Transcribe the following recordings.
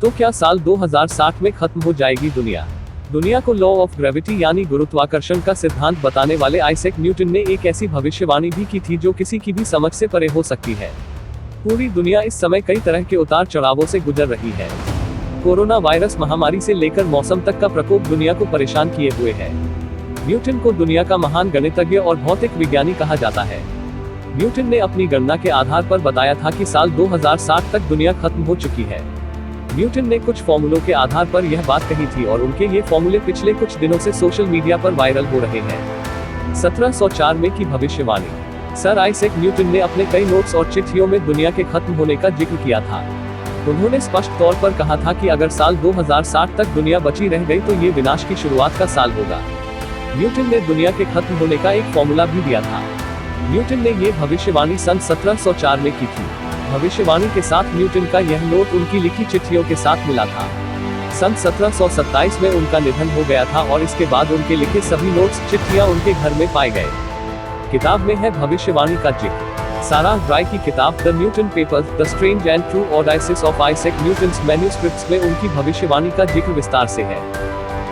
तो क्या साल 2060 में खत्म हो जाएगी दुनिया? दुनिया को लॉ ऑफ ग्रेविटी यानी गुरुत्वाकर्षण का सिद्धांत बताने वाले आइजैक न्यूटन ने एक ऐसी भविष्यवाणी भी की थी जो किसी की भी समझ से परे हो सकती है। पूरी दुनिया इस समय कई तरह के उतार चढ़ावों से गुजर रही है। कोरोना वायरस महामारी से लेकर मौसम तक का प्रकोप दुनिया को परेशान किए हुए है। न्यूटन को दुनिया का महान गणितज्ञ और भौतिक विज्ञानी कहा जाता है। न्यूटन ने अपनी गणना के आधार पर बताया था कि साल 2060 तक दुनिया खत्म हो चुकी है। न्यूटन ने कुछ फॉर्मूलों के आधार पर यह बात कही थी और उनके ये फॉर्मूले पिछले कुछ दिनों से सोशल मीडिया पर वायरल हो रहे हैं। 1704 में की भविष्यवाणी। सर आइजैक न्यूटन ने अपने कई नोट्स और चिट्ठियों में दुनिया के खत्म होने का जिक्र किया था। उन्होंने स्पष्ट तौर पर कहा था कि अगर साल 2060 तक दुनिया बची रह गई तो ये विनाश की शुरुआत का साल होगा। न्यूटन ने दुनिया के खत्म होने का एक फॉर्मूला भी दिया था। न्यूटन ने ये भविष्यवाणी सन 1704 में की थी। भविष्यवाणी के साथ न्यूटन का यह नोट उनकी लिखी चिट्ठियों के साथ मिला था। सन 1727 में उनका निधन हो गया था और इसके बाद उनके लिखे सभी नोट्स चिट्ठियां उनके घर में पाए गए। किताब में है भविष्यवाणी का जिक्र। सारा ड्राई की किताब the Newton papers, the strange and true odyssey of Isaac Newton's manuscripts में उनकी भविष्यवाणी का जिक्र विस्तार से है।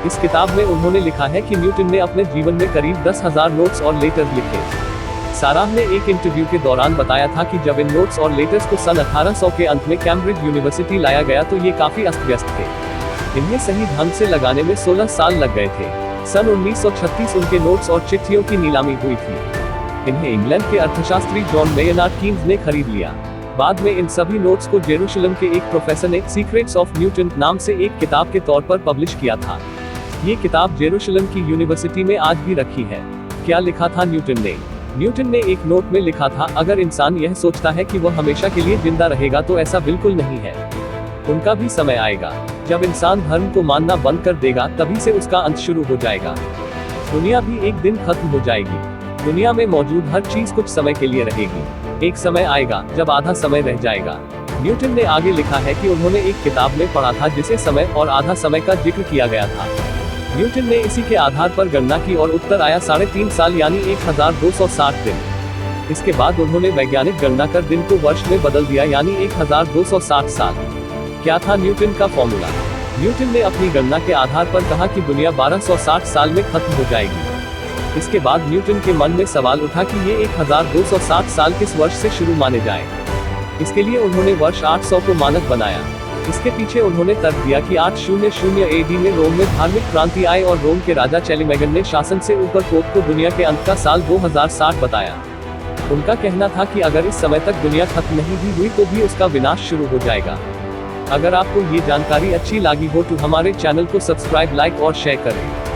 इस किताब में उन्होंने लिखा है कि न्यूटन ने अपने जीवन में करीब 10,000 नोट्स और लेटर्स लिखे। साराह ने एक इंटरव्यू के दौरान बताया था कि जब इन नोट्स और लेटर्स को सन 1800 के अंत में कैम्ब्रिज यूनिवर्सिटी लाया गया तो ये काफी अस्त व्यस्त थे। इन्हें सही ढंग से लगाने में 16 साल लग गए थे। सन 1936 उनके नोट्स और चिट्ठियों की नीलामी हुई थी। इन्हें इंग्लैंड के अर्थशास्त्री जॉन मेयनार्ड कीन्स ने खरीद लिया। बाद में इन सभी नोट्स को जेरूशलम के एक प्रोफेसर ने सीक्रेट्स ऑफ न्यूटन नाम से एक किताब के तौर पर पब्लिश किया था। ये किताब जेरूशलम की यूनिवर्सिटी में आज भी रखी है। क्या लिखा था न्यूटन ने? न्यूटन ने एक नोट में लिखा था, अगर इंसान यह सोचता है कि वह हमेशा के लिए जिंदा रहेगा तो ऐसा बिल्कुल नहीं है। उनका भी समय आएगा जब इंसान धर्म को मानना बंद कर देगा, तभी से उसका अंत शुरू हो जाएगा। दुनिया भी एक दिन खत्म हो जाएगी। दुनिया में मौजूद हर चीज कुछ समय के लिए रहेगी। एक समय आएगा जब आधा समय रह जाएगा। न्यूटन ने आगे लिखा है कि उन्होंने एक किताब में पढ़ा था जिसे समय और आधा समय का जिक्र किया गया था। न्यूटन ने इसी के आधार पर गणना की और उत्तर आया 3.5 साल यानी 1260 दिन। इसके बाद उन्होंने वैज्ञानिक गणना कर दिन को वर्ष में बदल दिया यानी 1260 साल। क्या था न्यूटन का फॉर्मूला? न्यूटन ने अपनी गणना के आधार पर कहा कि दुनिया 1260 साल में खत्म हो जाएगी। इसके बाद न्यूटन के मन में सवाल उठा कि ये 1260 साल किस वर्ष से शुरू माने जाएं। इसके लिए उन्होंने वर्ष 800 को मानक बनाया। इसके पीछे उन्होंने तर्क दिया कि 800 AD में रोम में धार्मिक क्रांति आई और रोम के राजा चैलिमैगन ने शासन से ऊपर पोप को दुनिया के अंत का साल 2060 बताया। उनका कहना था कि अगर इस समय तक दुनिया खत्म नहीं भी हुई तो भी उसका विनाश शुरू हो जाएगा। अगर आपको ये जानकारी अच्छी लगी हो तो हमारे चैनल को सब्सक्राइब, लाइक और शेयर करें।